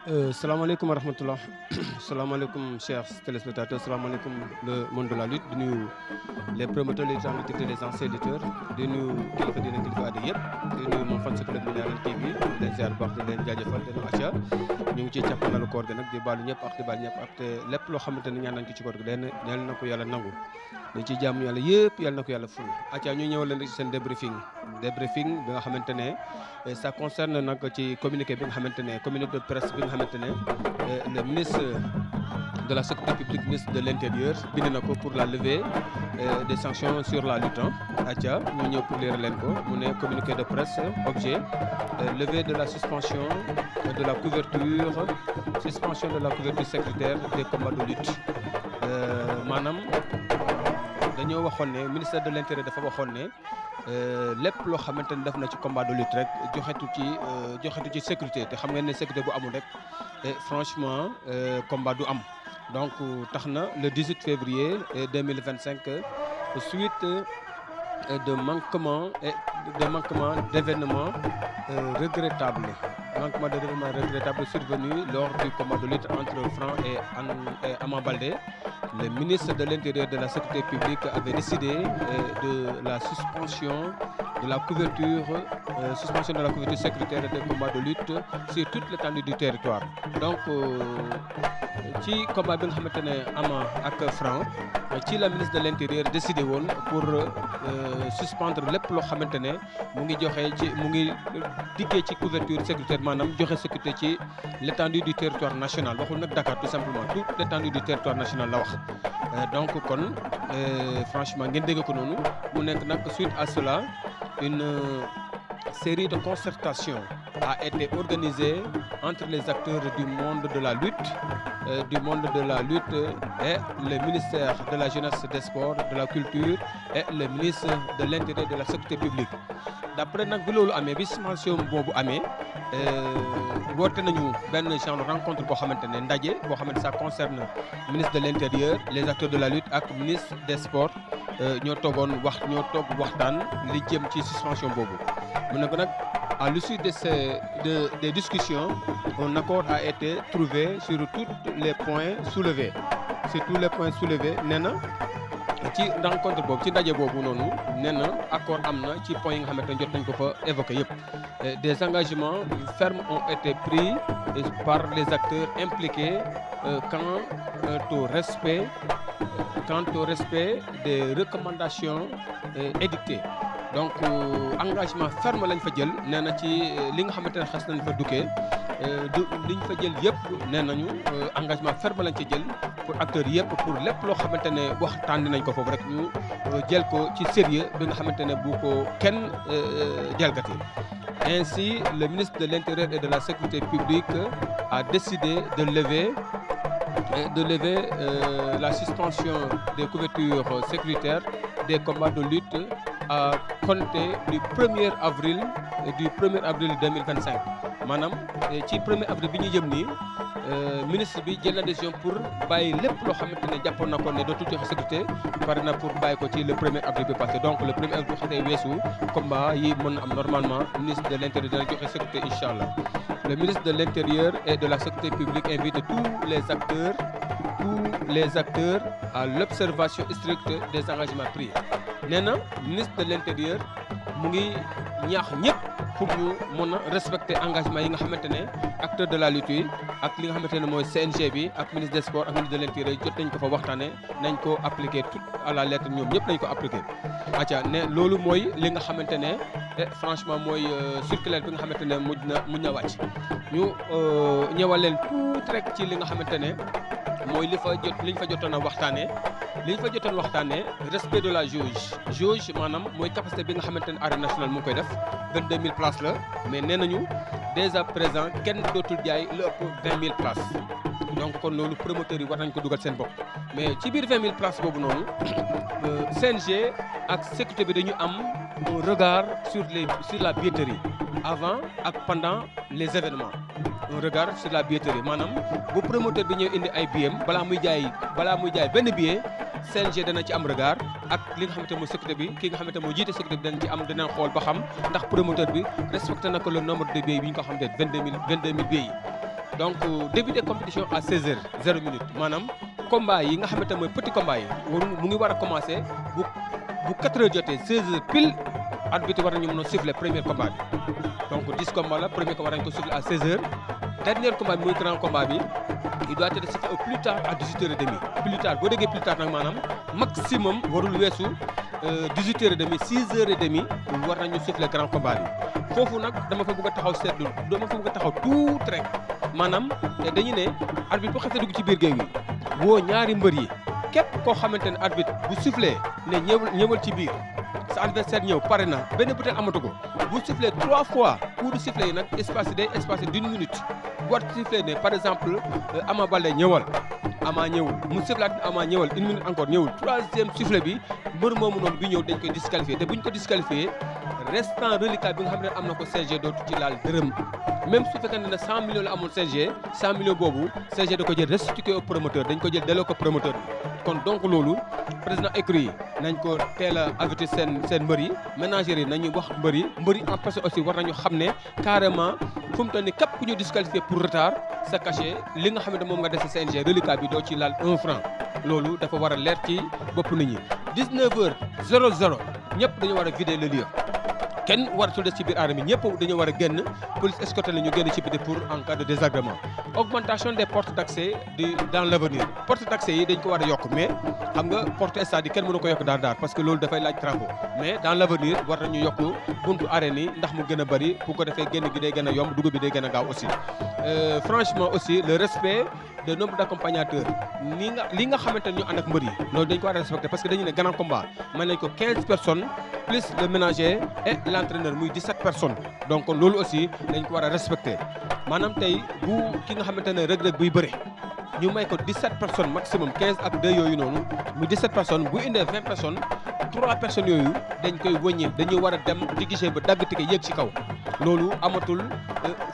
Salaamaaleykum wa rahmatullah salaamaaleykum chers téléspectateurs salaamaaleykum le monde de la lutte di nuyu les promoteurs les gens lutteurs les anciens lutteurs di nuyu kilifa dina kilifa aada yëpp di nuyu moom fan sa club bi Minane TV di leen ziar bu baax di leen jaajëfal di leen acca ñu ngi ciy càppandalu koor gi nag di baalu ñëpp ak di baal ñëpp ak te lépp loo xamante ni ñaan nañ ko ci koor gi leen yal na ko yàlla nangu dañ ciy jàmm yàlla yëpp yàlla na ko yàlla ful acca ñu ñëwal leen rek ci seen débriefing bi nga xamante ne ça concerne nag ci communiqué bi nga xamante ne communiqué de presse bi nga xamante ne le ministre de la sécurité publique ministre de l'intérieur bind na ko pour la levée des sanctions sur la lutte acca ñu ñëw pour leer leen ko mu ne communiqué de presse objet levée de la suspension de la couverture sécuritaire des combats de lutte maanaam dañoo waxoon ne ministère de l'intérieur dafa waxoon ne lépp loo xamante ne def na ci combat de lutte rek joxetu ci sécurité te xam ngeen ne sécurité bu amul rek franchement combat du am donc tax na le 18 février 2025 suite de manquement d'événements regrettables survenus lors du combat de lutte entre Franc et Ama Baldé. Le ministre de l'Intérieur et de la Sécurité publique avait décidé de la suspension de la couverture sécuritaire des combats de lutte sur toute l'étendue du territoire. Donc ci combat bi nga xamante ne Ama ak Franc ci la ministre de l'Intérieur décidé woon pour suspendre lépp loo xamante ne mu ngi diggee ci couverture sécuritaire maanaam joxe sécurité ci l'étendue du territoire national waxul nag Dakar tout simplement toute l'étendue du territoire national la wax donc kon franchement ngeen dégg ko noonu mu nekk nag suite à cela une série de concertations a été organisée entre les acteurs du monde de la lutte et le ministère de la jeunesse des sports de la culture et le ministre de l'intérieur et de la sécurité publique. D'après nag bi loolu amee bi suspension boobu amee woote nañu benn genre rencontre boo xamante ne ndaje boo xamante ça concerne ministre de l'intérieur les acteurs de la lutte ak ministre des sports ñoo toog waxtaan li jëm ci suspension boobu mu ne ko nag à l'issue des discussions un accord a été trouvé sur tous les points soulevés nee na ci rencontre boobu ci ndaje boobu noonu nee na accord am na ci points yi nga xamante ne jot nañ ko fa évoqué yëpp des engagements fermes ont été pris par les acteurs impliqués quant au respect des recommandations édictées. Donc engagement ferme lañ fa jël nee na ci li nga xamante ne xas nañ fa duggee liñ fa jël yëpp nee nañu engagement ferme lañ ci jël pour acteurs yëpp pour lépp loo xamante ne waxtaan nañ ko foofu rek ñu jël ko ci sérieux bi nga xamante ne bu ko kenn jalgati. Ainsi le ministre de l'Intérieur et de la Sécurité publique a décidé de lever la suspension des couvertures sécuritaires des combats de lutte à compter du 1er avril 2025 maanaam ci 1er avril bi ñu jëm nii ministre bi jël na décision pour bàyyi lépp loo xamante ne jàppoon na ko ne dootul joxe sécurité pare na pour bàyyi ko ci le 1er avril bi passé donc le 1er avril xasee weesu combat yi mën na am normalement ministre de l'Intérieur dina joxe sécurité incha allah. Le ministre de l'Intérieur et de la Sécurité publique invite tous les acteurs à l'observation stricte des engagements pris. Nee na ministre de l'Intérieur mu ngi ñaax ñëpp pour ñu mën a respecter engagement yi nga xamante ne acteurs de la lutte yi ak li nga xamante ne mooy CNG bi ak ministre des sports ak ministre de l'Intérieur jot nañ ko fa waxtaanee nañ ko appliquer tout à la lettre ñoom ñëpp nañ ko appliquer. acca ne loolu mooy li nga xamante ne franchement mooy circulaire bi nga xamante ne mujj na wàcc ñu ñëwal leen tuuti rek ci li nga xamante ne mooy liñ fa jotoon a waxtaanee. li ñu fa jotoon waxtaanee respect de la jauge maanaam mooy capacité bi nga xamante ne arène nationale mu ngi koy def 22000 places la mais nee nañu dès à présent kenn dootul jaay lu ëpp 20000 places donc kon loolu promoteurs yi war nañ ko dugal seen bopp mais ci biir 20000 places boobu noonu CNG ak sécurité bi dañu am un regard sur la billetterie avant ak pendant les événements un regard sur la billetterie maanaam bu promoteur bi ñëw indi ay billets balaa muy jaay benn billet CNG dana ci am regard ak li nga xamante mooy sécurité bi ki nga xamante moo jiite sécurité bi dana xool ba xam ndax promoteur bi respecté na ko le nombre de billets yi ñu ko xamante 22000 billets yi donc début de compétition à 16h 0 minute maanaam combat yi nga xamante mooy petit combat yi mu ngi war a commencer bu 4h jotee 16h pile arbitre war nañu mën a siffler premier combat bi donc 10 combat la premier combat war nañu ko siffler à 16h dernier combat bi muy grand combat bi il doit être sifflé au plus tard à 18h30 plus tard boo déggee plus tard nag maanaam maximum warul weesu 18h30 6h30 war nañu siffler grand combat bi foofu nag dama fa bëgg a taxaw seetlu dama fa bëgg a taxaw tout rek maanaam dañu ne arbitre bu xasee dugg ci biir géew gi woo ñaari mbër yi képp koo xamante ne arbitre bu sifflé ne ñëwal ci biir sa adversaire ñëw pare na benn butéel amatu ko bu sifflé 3 fois coup de sifflet yi nag espacé day espacé d'1 minute bu war sifflé ne par exemple Ama Baldé ñëwal Ama ñëwul mu sifflaat Ama ñëwal 1 minute encore ñëwul troisième sifflet bi mbër moomu noonu bi ñëw dañ koy disqualifié te bu ñu ko disqualifié restant reliquat bi nga xam ne am na ko CNG dootu ci laal dërëm même su fekkee ne 100 millions la amoon CNG 100 millions boobu CNG da ko jël restitué au promoteur dañ ko jël delloo ko promoteur bi kon donc loolu président écurie yi nañ ko teel a avertir seen mbër yi ménagères yi nañu wax mbër yi en personne aussi war nañu xam ne carrément fu mu toll nii képp ku ñu disqualifié pour retard sa cachet li nga xam ne moom nga dese CNG reliquat bi doo ci laal 1 franc loolu dafa war a leer ci bopp nit ñi 19h00 ñëpp dañu war a vider le lieu kenn waratul des ci biir arène bi ñëpp dañoo war a génn police escorté la ñu génn ci biti pour en cas de désagrément augmentation des portes d'accès dans l'avenir portes d'accès yi dañ ko war a yokk mais xam nga porte stade yi kenn mënu ko yokk daar parce que loolu dafay laaj travaux mais dans l'avenir war nañu yokk buntu arène yi ndax mu gën a bëri pour ko defee génn gi day gën a yomb dugub bi day gën a gaaw aussi franchement aussi le respect de nombre d'accompagnateurs li nga xamante ne ñu ànd ak mbër yi loolu dañ ko war a respecté parce que dañu ne grand combat mën nañ ko 15 personnes plus le ménager et l'entraîneur muy 17 personnes donc loolu aussi dañ ko war a respecté maanaam tey bu ki nga xamante ne Reug Reug buy bëre ñu may ko 17 personnes maximum 15 ak 2 yooyu noonu muy 17 personnes bu indee 20 personnes 3 personnes yooyu dañ koy wëññi dañuy war a dem di guichet ba dagg ticket yéeg ci kaw loolu amatul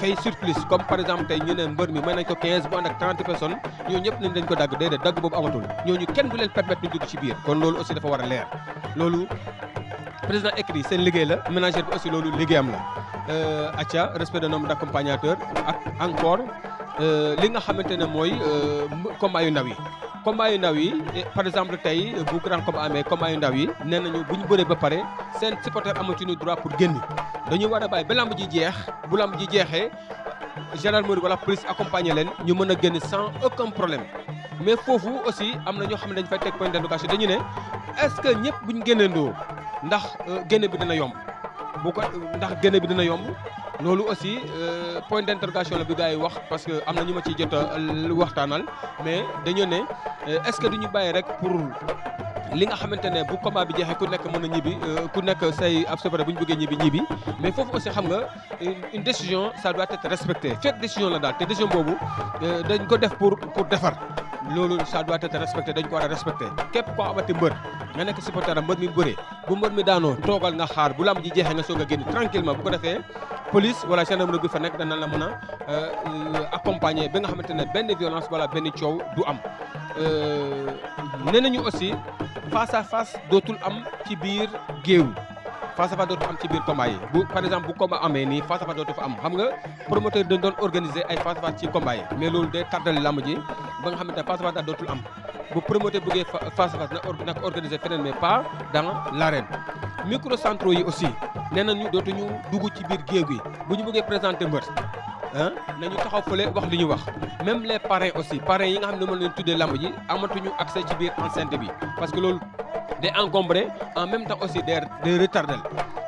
fay surplus comme par exemple tey ñu ne mbër mi may nañ ko 15 bu ànd ak 30 personnes ñooñu ñëpp nañ dañ ko dagg déedéet dagg boobu amatul ñooñu kenn du leen permettre ñu dugg ci biir kon loolu aussi dafa war a leer loolu président écrit seen liggéey la ménager bi aussi loolu liggéeyam la acca respect de nombre d'accompagnateurs ak encore li nga xamante ne mooy combat yu ndaw yi combat yu ndaw yi par exemple tey bu grand combat amee combat yu ndaw yi nee nañu bu ñu bëree ba pare seen supporter amatuñu droit pour génn dañu war a bàyyi ba lamb ji jeex bu lamb ji jeexee gendarmerie wala police accompagner leen ñu mën a génn sans aucun problème mais foofu aussi am na ñoo xam ne dañu fay teg point d'interrogation dañu ne est-ce que ñëpp bu ñu génnandoo ndax génn bi dina yomb ndax génn bi dina yomb loolu aussi point d'interrogation la bi gars yi wax parce que am na ñu ma ciy jot a waxtaanal mais dañoo ne est-ce que duñu bàyyi rek pour li nga xamante ne bu combat bi jeexee ku nekk mën a ñibbi ku nekk say ab sobare bu ñu bëggee ñibbi mais foofu aussi xam nga une décision ça doit être respecté fekk décision la daal te décision boobu dañ ko def pour defar loolu ça doit être respecté dañ ko war a respecté képp koo amati mbër nga nekk supporter a mbër mi bëree bu mbër mi daanoo toogal nga xaar bu lamb ji jeexee nga soog a génn tranquillement bu ko defee police wala gendarmerie bi fa nekk dana la mën a accompagner ba nga xamante ne benn violence wala benn coow du am nee nañu aussi face à face dootul am ci biir géew face à face dootul am ci biir combat yi bu par exemple bu combat amee nii face à face dootu fa am xam nga promoteur dañ doon organiser ay face à face ci combat yi mais loolu day tardal lamb ji ba nga xamante ne face à face daal dootul am bu promoteur bëggee face à face na ko organiser feneen mais pas dans l'arène microcentraux yi aussi nee nañu dootuñu dugg ci biir géew gi bu ñu bëggee présenter mbër nañu taxaw fële wax li ñu wax même les parrains aussi parrains yi nga xam ne mën leen tuddee lamb ji amatuñu accès ci biir enceinte bi parce que loolu day encombrer en même temps aussi day retardel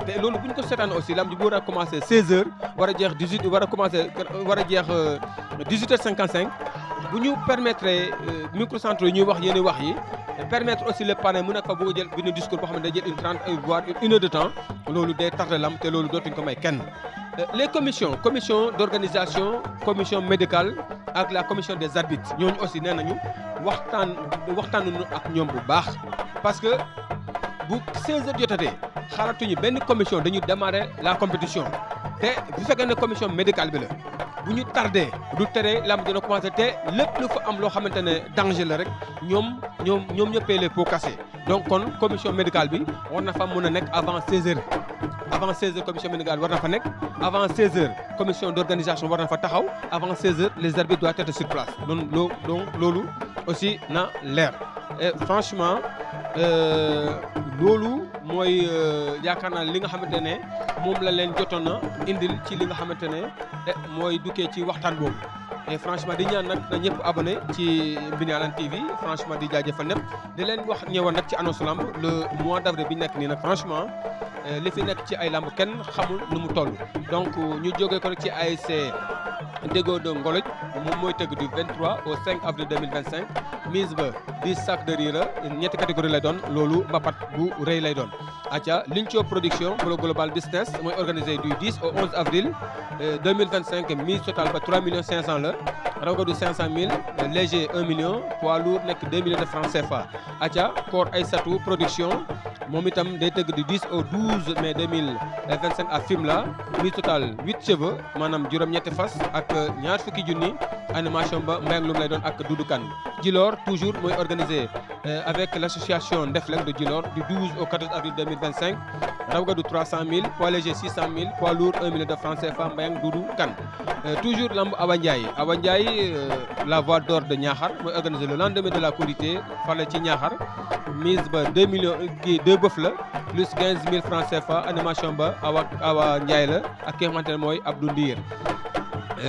te loolu bu ñu ko seetaan aussi lamb ji bu war a commencer 16h war a jeex 18 war a jeex 18h55 bu ñu permettre microcentre yi ñuy wax yenn wax yi permettre aussi le parrain mu nekk fa bëgg a jël benn discours boo xam ne day jël une 30 voire une heure de temps loolu day tardé lamb te loolu dootuñ ko may kenn. les commission d'organisation commission médicale ak la commission des arbitres ñooñu aussi nee nañu waxtaanuñu ak ñoom bu baax parce que bu 16h jotatee xaaratuñu benn commission dañuy démarrer la compétition te bu fekkee ne commission médicale bi la bu ñu tardé du tere lamb dina commencé te lépp lu fa am loo xamante ne danger la rek ñoom ñëppee les pots cassés donc kon commission médicale bi war na fa mën a nekk avant 16h avant 16h commission ménagale war na fa nekk avant 16h commission d'organisation war na fa taxaw avant 16h les arbitres doivent être sur place donc loolu aussi na leer et franchement loolu mooy yaakaar naa li nga xamante ne moom la leen jotoon na indil ci li nga xamante ne mooy dukkee ci waxtaan boobu et franchement di ñaan nag na ñëpp abonné ci Mbine TV franchement di jaajëfal ñëpp di leen wax ñëwoon nag ci annonce lamb le mois d'avril bi nekk nii nag franchement li fi nekk ci ay lamb kenn xamul nu mu toll donc ñu jógee ko nag ci ASC Déggo de Ngoloj moom mooy tëgg du 23 au 5 avril 2025 mise ba 10 sacs de riz la ñetti catégorie lay doon loolu mbapat bu rëy lay doon aca Lincho production pour le global business mooy organisé du 10 au 11 avril 2025 mise totale ba 3 500 la rawgadu 500 000 léger 1 million poids lourd nekk 2 millions de francs CFA aca Kor Aïssatou production moom itam day tëgg du 10 au 12 mai 2025 à Fimela mise totale 8 chevaux maanaam juróom-ñetti fas ak ñaar fukki junni animation ba Mbayang Loum lay doon ak Doudou Kane Djilor toujours mooy organisé avec l'association Ndefleng de Djilor du 12 au 14 avril 2025 rawgadu 300 000 poids léger 600 000 poids lourd 1 million de francs CFA Mbayang Doudou Kane toujours lamb Awa Ndiaye la voie d'or de Niakhar mooy organisé le lendemain de la Korité fale ci Niakhar mise ba 2 millions kii 2 bëf la plus 15 000 francs CFA animation ba Awa Ndiaye la ak ki nga xamante ne mooy Abdou Ndir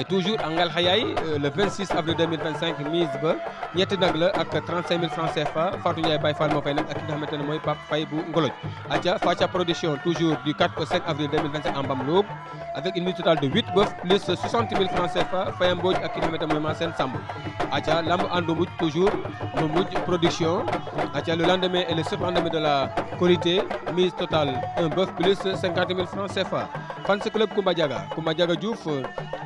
toujours à Ngalkhayaye le 26 avril 2025 mise ba ñetti nag la ak 35 000 francs CFA Fatou Ndiaye Baye Fall moo fay nag ak ki nga xamante ne mooy Pape Faye bu Ngoloj aca Fatia production toujours du 4 au 5 avril 2025 en Bamloub avec une mise totale de 8 bœufs plus 60 000 francs CFA Faye Mbodj ak ki nga xamante ne mooy Massène Samb aca lamb en Ndombodj toujours Ndombodj production aca le lendemain et le surlendemain de la Korité mise totale un bœuf plus 50 000 francs CFA Fans Club Koumba Diaga Diouf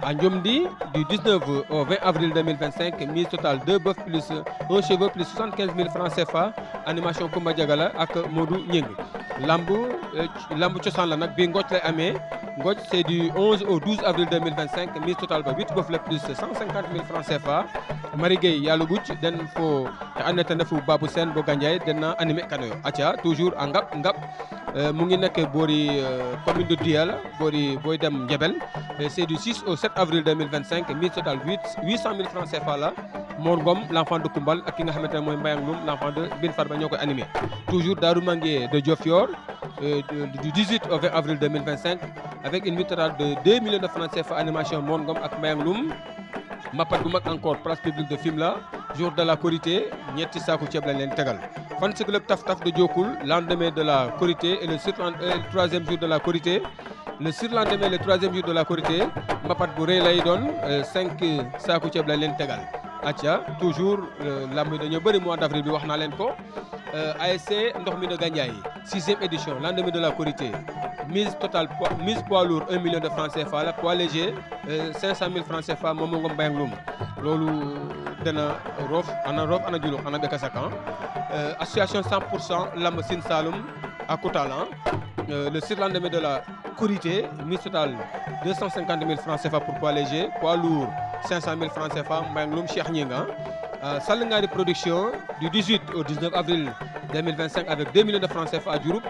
à Ndiomdi du 19 au 20 avril 2025 mise totale 2 bœufs plus 1 cheveu plus 75 000 francs CFA animation Koumba Diaga la ak Modou Ñing lamb cosaan la nag bi Ngoj lay amee Ngoj c'est du 11 au 12 avril 2025 mise totale ba 8 bœufs la plus 150 000 francs CFA Marie Gueye Yalou Gouj den fo annete ndefu Babou Sène bo Gandiaye dena animé kanoyo aca toujours a Ngap mu ngi nekk boori commune de Diyala boori booy dem Ndiébel c'est du 6 au 7 avril 2025 mise totale 800 000 francs CFA la Mor Ngom l'enfant de Koumbal ak ki nga xamante ne mooy Mbayang Loum l'enfant de Bin Farba ñoo koy animé toujours Darou Mangué de Diofior du 18 au 20 avril 2025 avec une mise totale de 2 millions de francs CFA animation Mor Ngom ak Mbayang Loum mappat gu mag encore place publique de Fimela jour de la Korité ñetti saaku ceeb lañ leen tegal Fans Club Taf Taf de Diokoul lendemain de la Korité et le troisième jour de la Korité le surlendemain le troisième jour de la Korité mappat bu rëy lay doon 5 saaku ceeb lañ leen tegal aca toujours lamb yi dañoo bëri mois d'avril bi wax naa leen ko ASC Ndox mi de Gandiaye 6e édition lendemain de la Korité mise totale mise poids lourd 1 million de francs CFA la poids léger 500 000 francs CFA moom moo ngo Mbayang Loum loolu dana roof ana julux ana ɓeka sakan association 100% lamb Sine Saloum à Koutalan le surlendemain de la Korité mise totale 250 000 francs CFA pour poids léger poids lourd 500 000 francs CFA Mbayang Loum Cheikh Gninga Salingari production du 18 au 19 avril 2025 avec 2 millions de francs CFA à Diouroup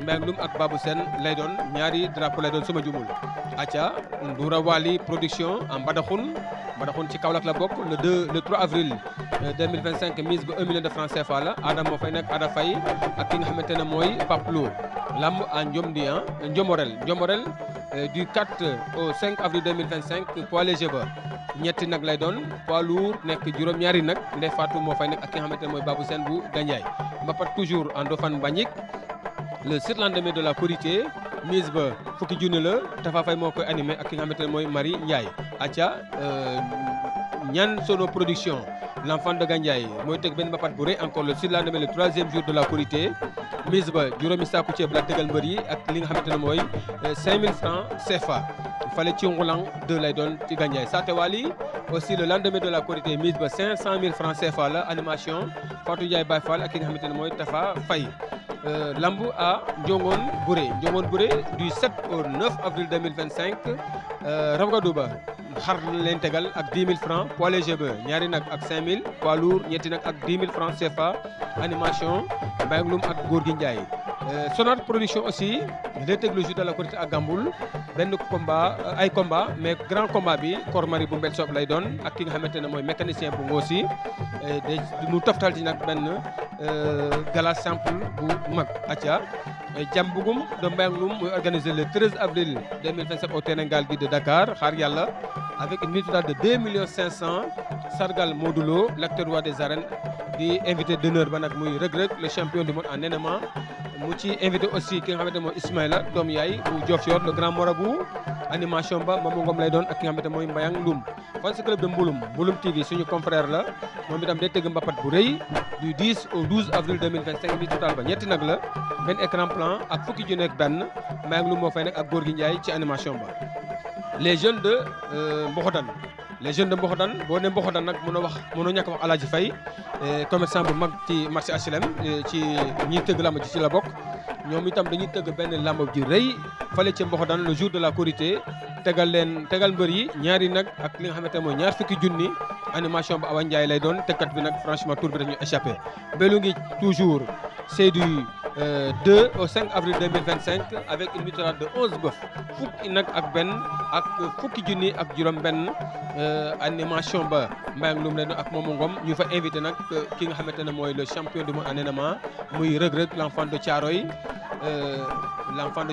Mbayang Loum ak Babou Sène lay doon ñaari drapeau lay doon sama jumul aca Ndoura Wali production en Mbadakhoune ci Kaolack la bokk le 3 avril 2025 mise ba 1 million de francs CFA la Adam moo fay nekk Ada Faye ak ki nga xamante ne mooy Pape Lo lamb à Ndiomdi Ndiomorel du 4 au 5 avril 2025 poids léger ba ñetti nag lay doon poids lourd nekk juróom-ñaari nag Ndeye Fatou moo fay nekk ak ki nga xamante ne mooy Babou Sène bu Gandiaye mbapat toujours en Ndofane Mbagnick le surlendemain de la Korité mise ba fukki junni la Tafa Faye moo koy animé ak ki nga xamante ne mooy Marie Ndiaye aca Ñan Sono production l'enfant de Gandiaye mooy teg benn mbapat bu rëy encore le surlendemain le 3e jour de la Korité mise ba juróomi saaku ceeb la tegal mbër yi ak li nga xamante ne mooy 5000 francs CFA fale ci Ngulang 2 lay doon ci Gandiaye Satewali aussi le lendemain de la Korité mise ba 500 000 francs CFA la animation Fatou Ndiaye Baye Fall ak ki nga xamante ne mooy Tafa Faye lamb à Ndiongone Bouré du 7 au 9 avril 2025 Rawgadou ba xar leen tegal ak 10 000 francs poids léger ba ñaari nag ak 5 000 poids lourd ñetti nag ak 10 000 francs CFA animation Mbayang Loum ak Gorgui Ndiaye Sonar production aussi day tëgg le jour de la Korité à Gamboul benn combat ay combat mais grand combat bi Kor Mari bu Mbel Sob lay doon ak ki nga xamante ne mooy mécanicien bu Ngoosi day mu toftal ci nag benn gala simple bu mag atia jam bugum de Mbayang Loum muy organisé le 13 avril 2027 au terrain Gaal Gui de Dakar xaar yàlla avec une mise totale de 2 500 000 sargal Modou Lo l'acteur roi des arènes di invité d'honneur ba nag muy Reug Reug le champion du monde en MMA mu ci invité aussi ki nga xamante mooy Ismaïla doom yaay bu Diofior le grand marabout animation ba Mamadou Ngom lay doon ak ki nga xamante mooy Mbayang Loum fan si club de Mbouloum TV suñu confrère la moom itam day tëgg mbapat bu rëy du 10 au 12 avril 2025 bi total ba ñetti nag la benn écran plan ak fukki junni ak benn Mbayang Loum moo fay nekk ak Gorgui Ndiaye ci animation ba les jeunes de Mboxodan les jeunes de Mboxodan boo ne Mboxodan nag mënoo ñàkk wax Alaaji Faye commerçant bu mag ci marché HLM ci ñiy tëgg lamb ji ci la bokk ñoom itam dañuy tëgg benn lamb ji rëy fale ci Mboxodan le jour de la Korité tegal mbër yi ñaari nag ak li nga xamante mooy ñaar fukki junni animation ba Awa Ndiaye lay doon tëkkat bi nag franchement tour bi dañu échappé Belu ngi toujours c'est du 2 au 5 avril 2025 avec une mise totale de 11 bœuf fukki nag ak benn ak fukki junni ak juróom benn animation ba Mbayang Loum lay doon ak Momo Ngom ñu fa invité nag ki nga xamante ne mooy le champion du monde en MMA muy Reug Reug l'enfant de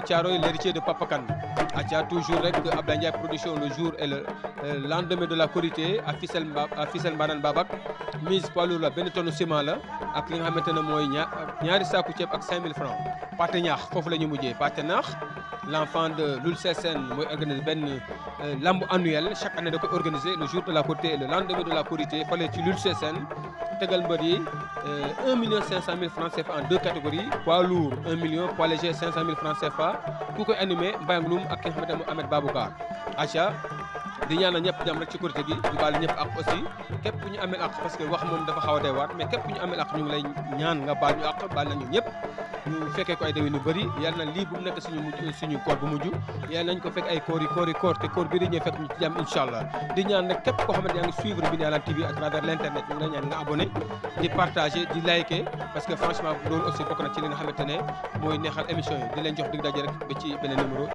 Thiaroye l'héritier de Papa Kane atia toujours rek Abdoulaye Ndiaye production le jour et le lendemain de la Korité à Fissel Mbadan Babak mise poids lourd la benn tonne ciment la ak li nga xamante ne mooy ñaari saaku ceeb ak 5000 francs Pathé Niakh foofu la ñu mujjee Pathé Niakh l'enfant de Loul Sessène mooy organisé benn lamb annuel chaque année da koy organisé le jour de la Korité et le lendemain de la Korité fale ci Loul Sessène tegal mbër yi 1 500 000 francs CFA en deux catégories poids lourd 1 million poids léger 500 000 francs CFA ku koy animé Mbayang Loum ak ki nga xamante ne mooy Ahmed Baboucar acha di ñaanal ñëpp jàmm rek ci Korité gi di baal ñëpp ak aussi képp ku ñu amel ak parce que wax moom dafa xaw a doy waar mais képp ku ñu amel ak ñu ngi lay ñaan nga baal ñu ak baal nañu ñëpp ñu fekkee ko ay déwén yu bëri yàlla na lii bu mu nekk suñu koor bu mujj yàlla nañ ko fekk ay koor te koor bi di ñëw fekk ñu ci jàmm incha allah di ñaan nag képp koo xamante yaa ngi suivre Bignona TV à travers l'internet ñu ngi lay ñaan nga abonné di partager di liker parce que franchement loolu aussi bokk na ci li nga xamante ne mooy neexal émission yi di leen jox dig daje rek ba ci beneen numéro